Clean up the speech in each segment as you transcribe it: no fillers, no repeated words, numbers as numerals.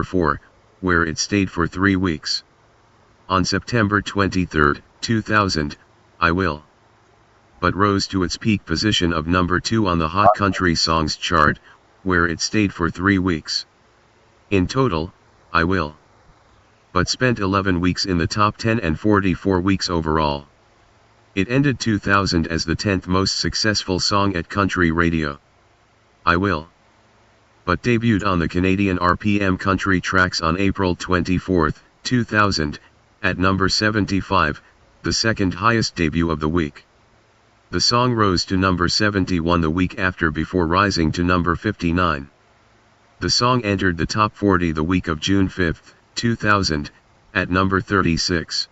4, where it stayed for 3 weeks. On September 23, 2000, I Will, but rose to its peak position of number 2 on the Hot Country Songs chart, where it stayed for 3 weeks. In total, I Will, but spent 11 weeks in the top 10 and 44 weeks overall. It ended 2000 as the 10th most successful song at country radio. I Will, but debuted on the Canadian RPM Country Tracks on April 24, 2000, at number 75, the second highest debut of the week. The song rose to number 71 the week after before rising to number 59. The song entered the top 40 the week of June 5, 2000, at number 36.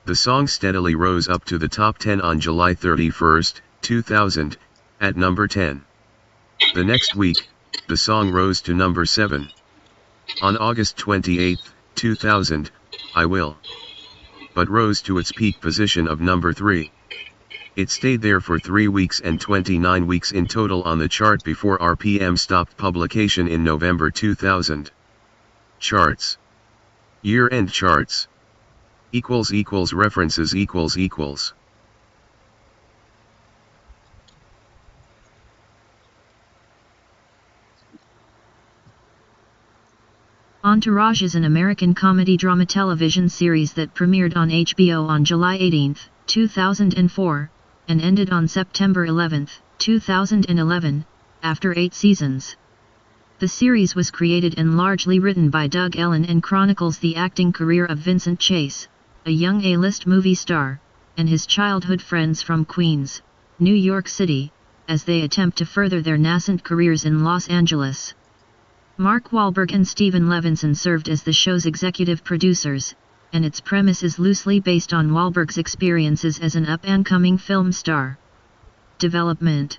The song steadily rose up to the top 10 on July 31, 2000, at number 10. The next week, the song rose to number 7. On August 28, 2000, I Will, but rose to its peak position of number 3. It stayed there for 3 weeks and 29 weeks in total on the chart before RPM stopped publication in November 2000. Charts. Year-end charts. References. Entourage is an American comedy drama television series that premiered on HBO on July 18, 2004, and ended on September 11, 2011, after 8 seasons. The series was created and largely written by Doug Ellin and chronicles the acting career of Vincent Chase, a young A-list movie star, and his childhood friends from Queens, New York City, as they attempt to further their nascent careers in Los Angeles. Mark Wahlberg and Steven Levinson served as the show's executive producers, and its premise is loosely based on Wahlberg's experiences as an up-and-coming film star. Development.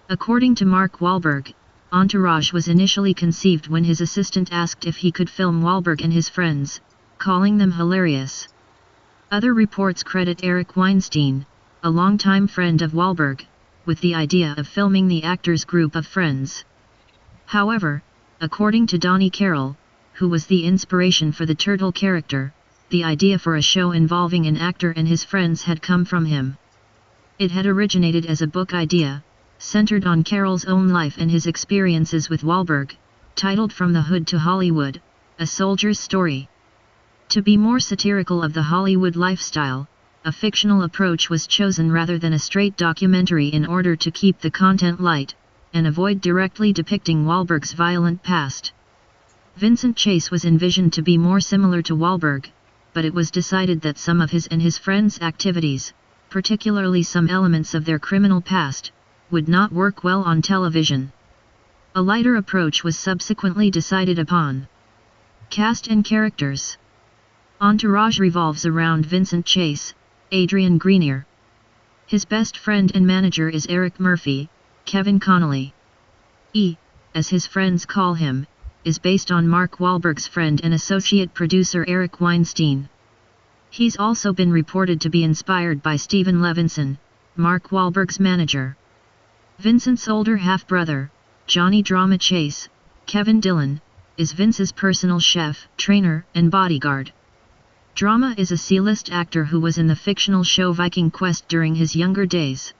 According to Mark Wahlberg, Entourage was initially conceived when his assistant asked if he could film Wahlberg and his friends, calling them hilarious. Other reports credit Eric Weinstein, a longtime friend of Wahlberg, with the idea of filming the actor's group of friends. However, according to Donnie Carroll, who was the inspiration for the turtle character, the idea for a show involving an actor and his friends had come from him. It had originated as a book idea, centered on Carroll's own life and his experiences with Wahlberg, titled From the Hood to Hollywood, A Soldier's Story. To be more satirical of the Hollywood lifestyle, a fictional approach was chosen rather than a straight documentary in order to keep the content light, and avoid directly depicting Wahlberg's violent past. Vincent Chase was envisioned to be more similar to Wahlberg, but it was decided that some of his and his friends' activities, particularly some elements of their criminal past, would not work well on television. A lighter approach was subsequently decided upon. Cast and characters. Entourage revolves around Vincent Chase, Adrian Grenier. His best friend and manager is Eric Murphy, Kevin Connolly. E, as his friends call him, is based on Mark Wahlberg's friend and associate producer Eric Weinstein. He's also been reported to be inspired by Steven Levinson, Mark Wahlberg's manager. Vincent's older half-brother, Johnny Drama Chase, Kevin Dillon, is Vince's personal chef, trainer, and bodyguard. Drama is a C-list actor who was in the fictional show Viking Quest during his younger days.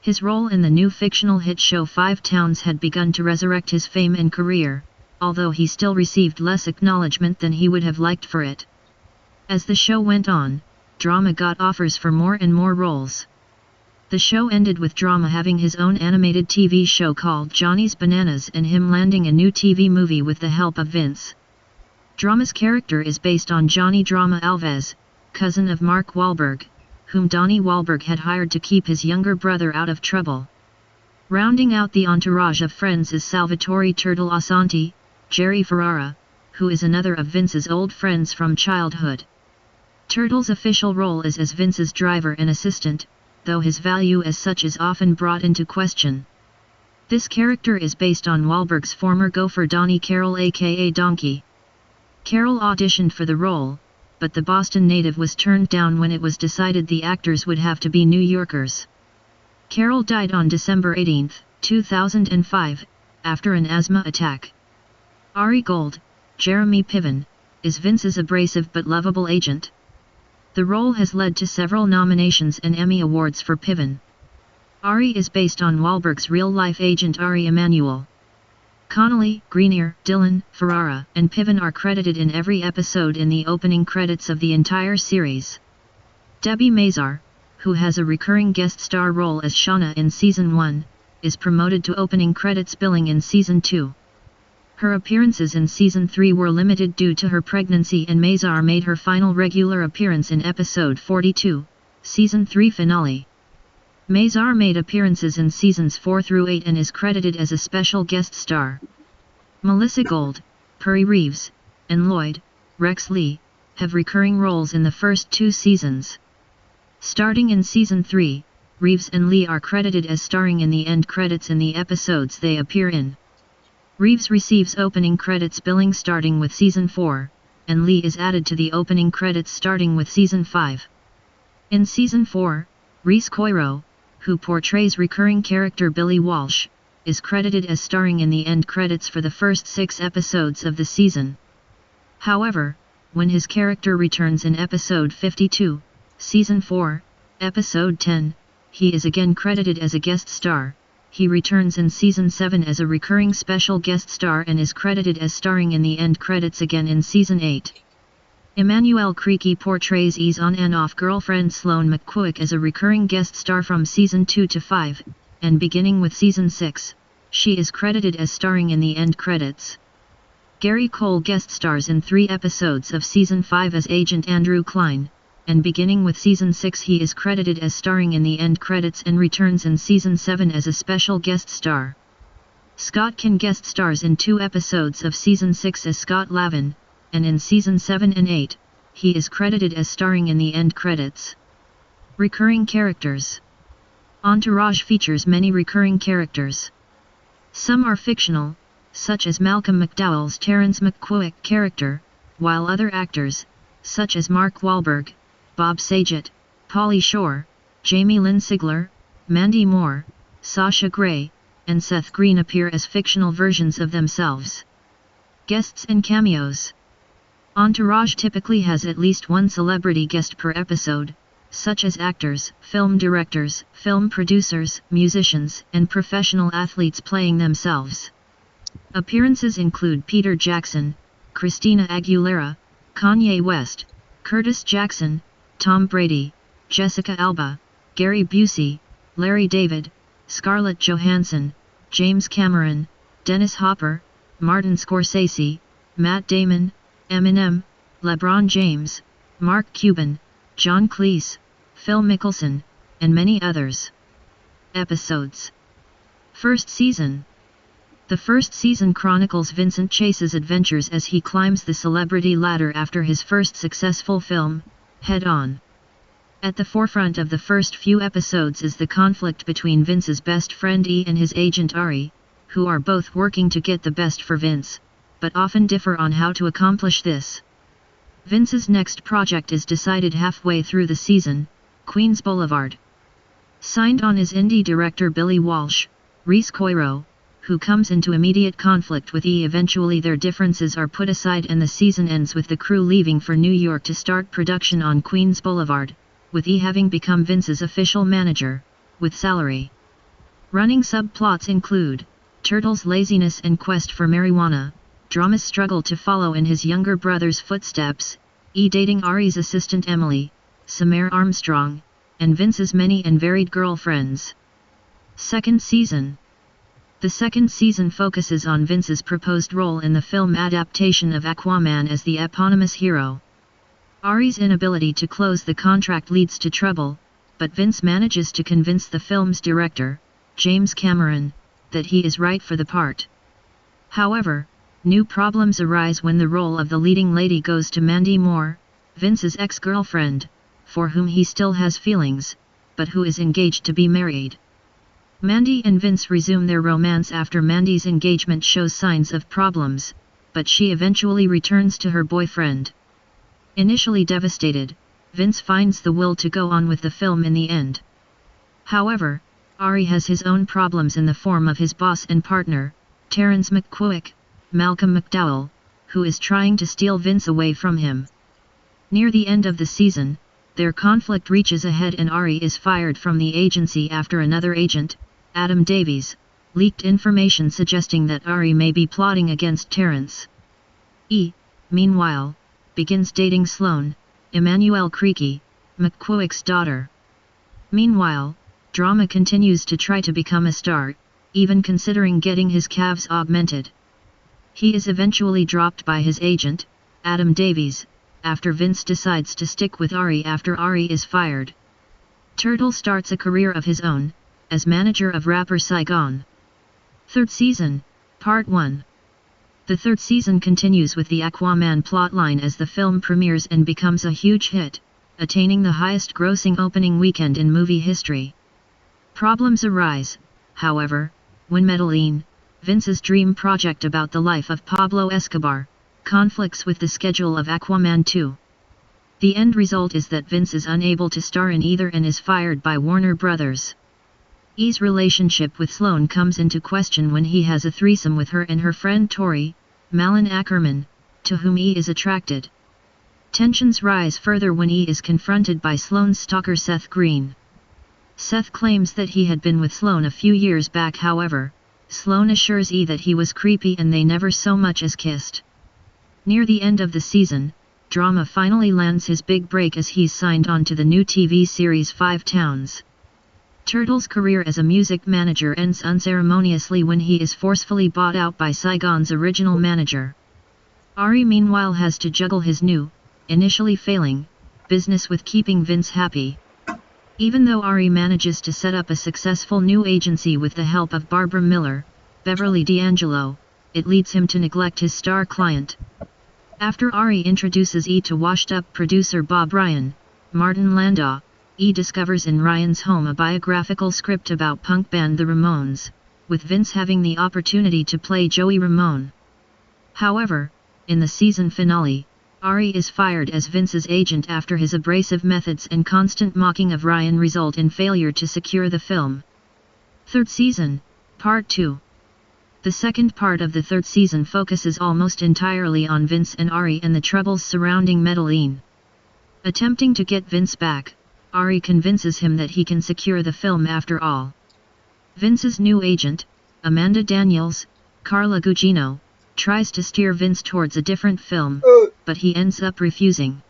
His role in the new fictional hit show Five Towns had begun to resurrect his fame and career, although he still received less acknowledgement than he would have liked for it. As the show went on, Drama got offers for more and more roles. The show ended with Drama having his own animated TV show called Johnny's Bananas and him landing a new TV movie with the help of Vince. Drama's character is based on Johnny Drama Alves, cousin of Mark Wahlberg, whom Donnie Wahlberg had hired to keep his younger brother out of trouble. Rounding out the entourage of friends is Salvatore Turtle Asante, Jerry Ferrara, who is another of Vince's old friends from childhood. Turtle's official role is as Vince's driver and assistant, though his value as such is often brought into question. This character is based on Wahlberg's former gopher Donnie Carroll aka Donkey. Carroll auditioned for the role, but the Boston native was turned down when it was decided the actors would have to be New Yorkers. Carroll died on December 18, 2005, after an asthma attack. Ari Gold, Jeremy Piven, is Vince's abrasive but lovable agent. The role has led to several nominations and Emmy Awards for Piven. Ari is based on Wahlberg's real-life agent Ari Emanuel. Connolly, Greenier, Dillon, Ferrara, and Piven are credited in every episode in the opening credits of the entire series. Debbie Mazar, who has a recurring guest star role as Shauna in Season 1, is promoted to opening credits billing in Season 2. Her appearances in Season 3 were limited due to her pregnancy, and Mazar made her final regular appearance in Episode 42, Season 3 finale. Mazar made appearances in Seasons 4 through 8 and is credited as a special guest star. Melissa Gold, Puri Reeves, and Lloyd, Rex Lee, have recurring roles in the first 2 seasons. Starting in Season 3, Reeves and Lee are credited as starring in the end credits in the episodes they appear in. Reeves receives opening credits billing starting with Season 4, and Lee is added to the opening credits starting with Season 5. In Season 4, Reese Coiro, who portrays recurring character Billy Walsh, is credited as starring in the end credits for the first 6 episodes of the season. However, when his character returns in Episode 52, Season 4, Episode 10, he is again credited as a guest star. He returns in Season 7 as a recurring special guest star and is credited as starring in the end credits again in Season 8. Emmanuelle Creaky portrays E's on and off girlfriend Sloane McQuick as a recurring guest star from Season 2 to 5, and beginning with Season 6, she is credited as starring in the end credits. Gary Cole guest stars in 3 episodes of Season 5 as Agent Andrew Klein, and beginning with Season 6 he is credited as starring in the end credits and returns in Season 7 as a special guest star. Scott Kin guest stars in 2 episodes of Season 6 as Scott Lavin, and in Season 7 and 8, he is credited as starring in the end credits. Recurring characters. Entourage features many recurring characters. Some are fictional, such as Malcolm McDowell's Terrence McQuick character, while other actors, such as Mark Wahlberg, Bob Saget, Pauly Shore, Jamie Lynn Sigler, Mandy Moore, Sasha Grey, and Seth Green appear as fictional versions of themselves. Guests and cameos. Entourage typically has at least one celebrity guest per episode, such as actors, film directors, film producers, musicians, and professional athletes playing themselves. Appearances include Peter Jackson, Christina Aguilera, Kanye West, Curtis Jackson, Tom Brady, Jessica Alba, Gary Busey, Larry David, Scarlett Johansson, James Cameron, Dennis Hopper, Martin Scorsese, Matt Damon, Eminem, LeBron James, Mark Cuban, John Cleese, Phil Mickelson, and many others. Episodes. First season. The first season chronicles Vincent Chase's adventures as he climbs the celebrity ladder after his first successful film, Head On. At the forefront of the first few episodes is the conflict between Vince's best friend E and his agent Ari, who are both working to get the best for Vince, but often differ on how to accomplish this. Vince's next project is decided halfway through the season, Queens Boulevard. Signed on is indie director Billy Walsh, Reese Coiro, who comes into immediate conflict with E. Eventually their differences are put aside and the season ends with the crew leaving for New York to start production on Queens Boulevard, with E having become Vince's official manager, with salary. Running subplots include Turtle's laziness and quest for marijuana, Drama's struggle to follow in his younger brother's footsteps, E dating Ari's assistant Emily, Samara Armstrong, and Vince's many and varied girlfriends. Second season. The second season focuses on Vince's proposed role in the film adaptation of Aquaman as the eponymous hero. Ari's inability to close the contract leads to trouble, but Vince manages to convince the film's director, James Cameron, that he is right for the part. However, new problems arise when the role of the leading lady goes to Mandy Moore, Vince's ex-girlfriend, for whom he still has feelings, but who is engaged to be married. Mandy and Vince resume their romance after Mandy's engagement shows signs of problems, but she eventually returns to her boyfriend. Initially devastated, Vince finds the will to go on with the film in the end. However, Ari has his own problems in the form of his boss and partner, Terrence McQuick, Malcolm McDowell, who is trying to steal Vince away from him. Near the end of the season, their conflict reaches a head and Ari is fired from the agency after another agent, Adam Davies, leaked information suggesting that Ari may be plotting against Terrence. Meanwhile, begins dating Sloane, Emmanuelle Creaky, McQuoick's daughter. Meanwhile, Drama continues to try to become a star, even considering getting his calves augmented. He is eventually dropped by his agent, Adam Davies, after Vince decides to stick with Ari after Ari is fired. Turtle starts a career of his own, as manager of rapper Saigon. Third season, Part 1. The third season continues with the Aquaman plotline as the film premieres and becomes a huge hit, attaining the highest grossing opening weekend in movie history. Problems arise, however, when Medellin, Vince's dream project about the life of Pablo Escobar, conflicts with the schedule of Aquaman 2. The end result is that Vince is unable to star in either and is fired by Warner Brothers. E's relationship with Sloane comes into question when he has a threesome with her and her friend Tori, Malin Ackerman, to whom E is attracted. Tensions rise further when E is confronted by Sloane's stalker Seth Green. Seth claims that he had been with Sloane a few years back. However, Sloane assures E that he was creepy and they never so much as kissed. Near the end of the season, Drama finally lands his big break as he's signed on to the new TV series 5 Towns. Turtle's career as a music manager ends unceremoniously when he is forcefully bought out by Saigon's original manager. Ari meanwhile has to juggle his new, initially failing, business with keeping Vince happy. Even though Ari manages to set up a successful new agency with the help of Barbara Miller, Beverly D'Angelo, it leads him to neglect his star client. After Ari introduces E to washed-up producer Bob Ryan, Martin Landau, E discovers in Ryan's home a biographical script about punk band The Ramones, with Vince having the opportunity to play Joey Ramone. However, in the season finale, Ari is fired as Vince's agent after his abrasive methods and constant mocking of Ryan result in failure to secure the film. Third season, Part 2. The second part of the third season focuses almost entirely on Vince and Ari and the troubles surrounding Medellin. Attempting to get Vince back, Ari convinces him that he can secure the film after all. Vince's new agent, Amanda Daniels, Carla Gugino, tries to steer Vince towards a different film, but he ends up refusing.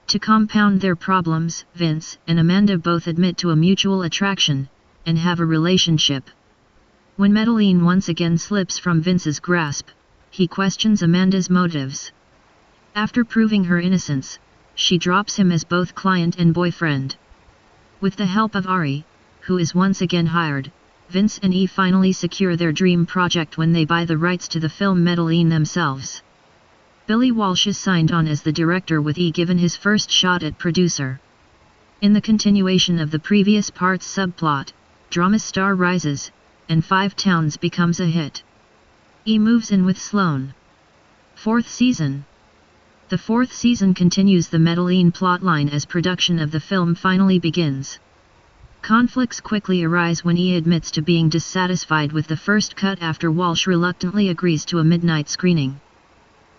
To compound their problems, Vince and Amanda both admit to a mutual attraction, and have a relationship. When Medellin once again slips from Vince's grasp, he questions Amanda's motives. After proving her innocence, she drops him as both client and boyfriend. With the help of Ari, who is once again hired, Vince and E finally secure their dream project when they buy the rights to the film Medellin themselves. Billy Walsh is signed on as the director with E given his first shot at producer. In the continuation of the previous part's subplot, Drama's star rises, and 5 Towns becomes a hit. E moves in with Sloane. Fourth season. The fourth season continues the Medellin plotline as production of the film finally begins. Conflicts quickly arise when E admits to being dissatisfied with the first cut after Walsh reluctantly agrees to a midnight screening.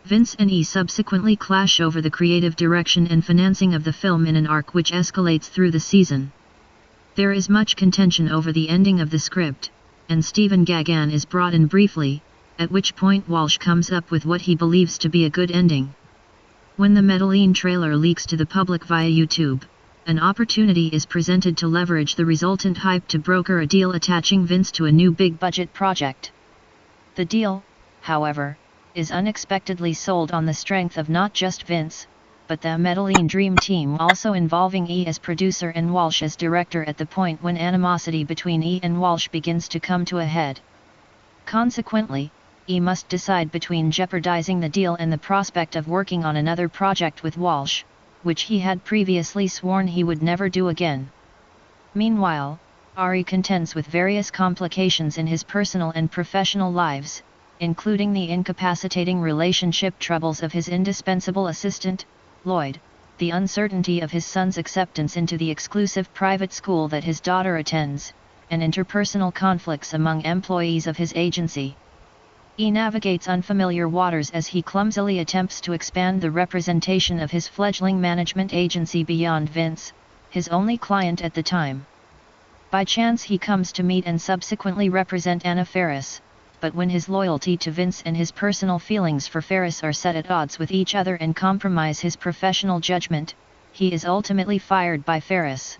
Vince and E subsequently clash over the creative direction and financing of the film in an arc which escalates through the season. There is much contention over the ending of the script, and Stephen Gaghan is brought in briefly, at which point Walsh comes up with what he believes to be a good ending. When the Medellin trailer leaks to the public via YouTube, an opportunity is presented to leverage the resultant hype to broker a deal attaching Vince to a new big-budget project. The deal, however, is unexpectedly sold on the strength of not just Vince, but the Medellin Dream Team, also involving E as producer and Walsh as director at the point when animosity between E and Walsh begins to come to a head. Consequently, E must decide between jeopardizing the deal and the prospect of working on another project with Walsh, which he had previously sworn he would never do again. Meanwhile, Ari contends with various complications in his personal and professional lives, including the incapacitating relationship troubles of his indispensable assistant, Lloyd, the uncertainty of his son's acceptance into the exclusive private school that his daughter attends, and interpersonal conflicts among employees of his agency. He navigates unfamiliar waters as he clumsily attempts to expand the representation of his fledgling management agency beyond Vince, his only client at the time. By chance he comes to meet and subsequently represent Anna Faris, but when his loyalty to Vince and his personal feelings for Faris are set at odds with each other and compromise his professional judgment, he is ultimately fired by Faris.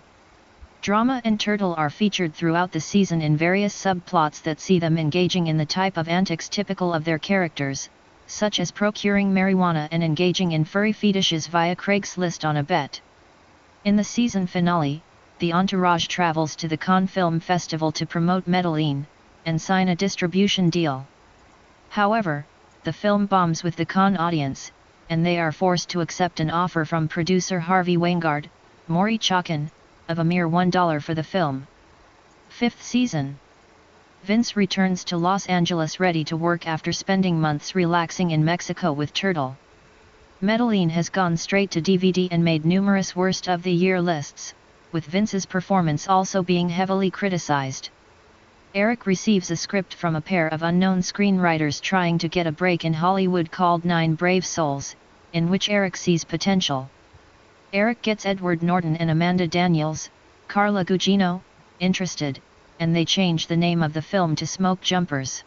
Drama and Turtle are featured throughout the season in various subplots that see them engaging in the type of antics typical of their characters, such as procuring marijuana and engaging in furry fetishes via Craigslist on a bet. In the season finale, the entourage travels to the Cannes Film Festival to promote Medellin, and sign a distribution deal. However, the film bombs with the Cannes audience, and they are forced to accept an offer from producer Harvey Weingard, Maury Chacon, of a mere $1 for the film. 5th season. Vince returns to Los Angeles ready to work after spending months relaxing in Mexico with Turtle. Medellin has gone straight to DVD and made numerous worst of the year lists, with Vince's performance also being heavily criticized. Eric receives a script from a pair of unknown screenwriters trying to get a break in Hollywood called 9 Brave Souls, in which Eric sees potential. Eric gets Edward Norton and Amanda Daniels, Carla Gugino, interested, and they change the name of the film to Smoke Jumpers.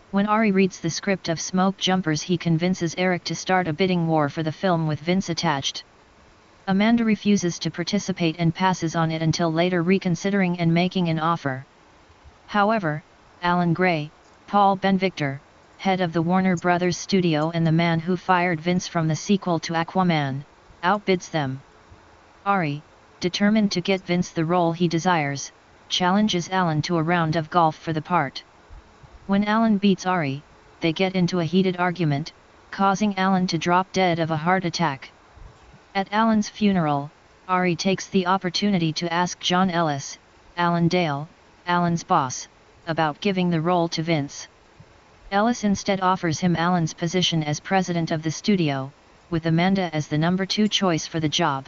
When Ari reads the script of Smoke Jumpers, he convinces Eric to start a bidding war for the film with Vince attached. Amanda refuses to participate and passes on it until later reconsidering and making an offer. However, Alan Gray, Paul Ben-Victor, head of the Warner Brothers studio and the man who fired Vince from the sequel to Aquaman, outbids them. Ari, determined to get Vince the role he desires, challenges Alan to a round of golf for the part. When Alan beats Ari, they get into a heated argument, causing Alan to drop dead of a heart attack. At Alan's funeral, Ari takes the opportunity to ask John Ellis, Alan Dale, Alan's boss, about giving the role to Vince. Ellis instead offers him Alan's position as president of the studio, with Amanda as the number 2 choice for the job.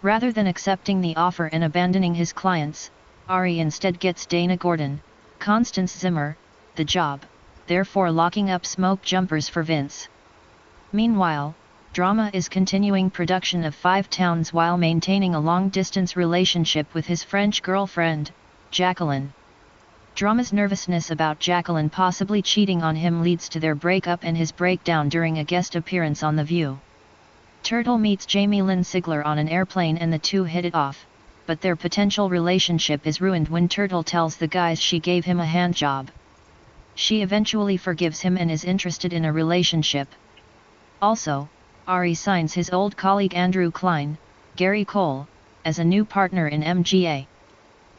Rather than accepting the offer and abandoning his clients, Ari instead gets Dana Gordon, Constance Zimmer, the job, therefore locking up Smoke Jumpers for Vince. Meanwhile, Drama is continuing production of 5 Towns while maintaining a long-distance relationship with his French girlfriend, Jacqueline. Drama's nervousness about Jacqueline possibly cheating on him leads to their breakup and his breakdown during a guest appearance on The View. Turtle meets Jamie Lynn Sigler on an airplane and the two hit it off, but their potential relationship is ruined when Turtle tells the guys she gave him a handjob. She eventually forgives him and is interested in a relationship. Also, Ari signs his old colleague Andrew Klein, Gary Cole, as a new partner in MGA.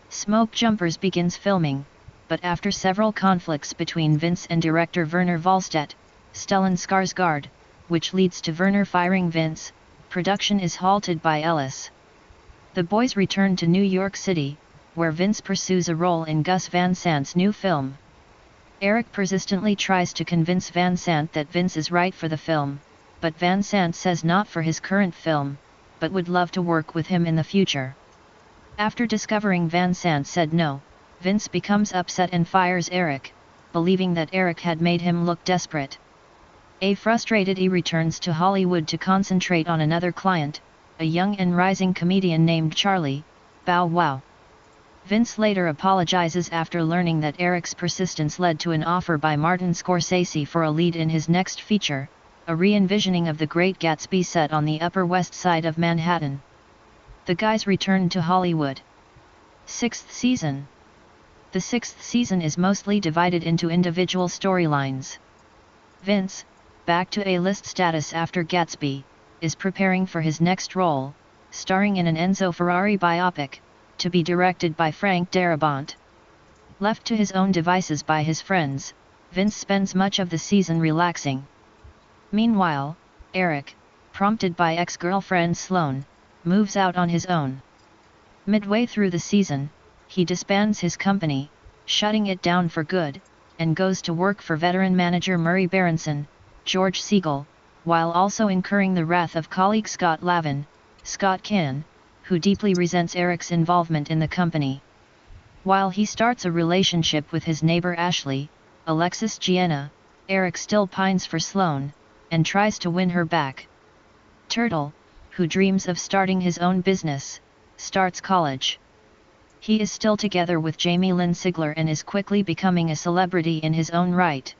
Smoke Jumpers begins filming, but after several conflicts between Vince and director Werner Vollstedt, Stellan Skarsgård, which leads to Werner firing Vince, production is halted by Ellis. The boys return to New York City, where Vince pursues a role in Gus Van Sant's new film. Eric persistently tries to convince Van Sant that Vince is right for the film, but Van Sant says not for his current film, but would love to work with him in the future. After discovering Van Sant said no, Vince becomes upset and fires Eric, believing that Eric had made him look desperate. Frustrated, he returns to Hollywood to concentrate on another client, a young and rising comedian named Charlie, Bow Wow. Vince later apologizes after learning that Eric's persistence led to an offer by Martin Scorsese for a lead in his next feature, a re-envisioning of The Great Gatsby set on the Upper West Side of Manhattan. The guys returned to Hollywood. 6th season. The 6th season is mostly divided into individual storylines. Vince, back to A-list status after Gatsby, is preparing for his next role, starring in an Enzo Ferrari biopic, to be directed by Frank Darabont. Left to his own devices by his friends, Vince spends much of the season relaxing. Meanwhile, Eric, prompted by ex-girlfriend Sloane, moves out on his own. Midway through the season, he disbands his company, shutting it down for good, and goes to work for veteran manager Murray Berenson, George Siegel, while also incurring the wrath of colleague Scott Lavin, Scott Caan, who deeply resents Eric's involvement in the company. While he starts a relationship with his neighbor Ashley, Alexis Gienna, Eric still pines for Sloane, and tries to win her back. Turtle, who dreams of starting his own business, starts college. He is still together with Jamie Lynn Sigler and is quickly becoming a celebrity in his own right.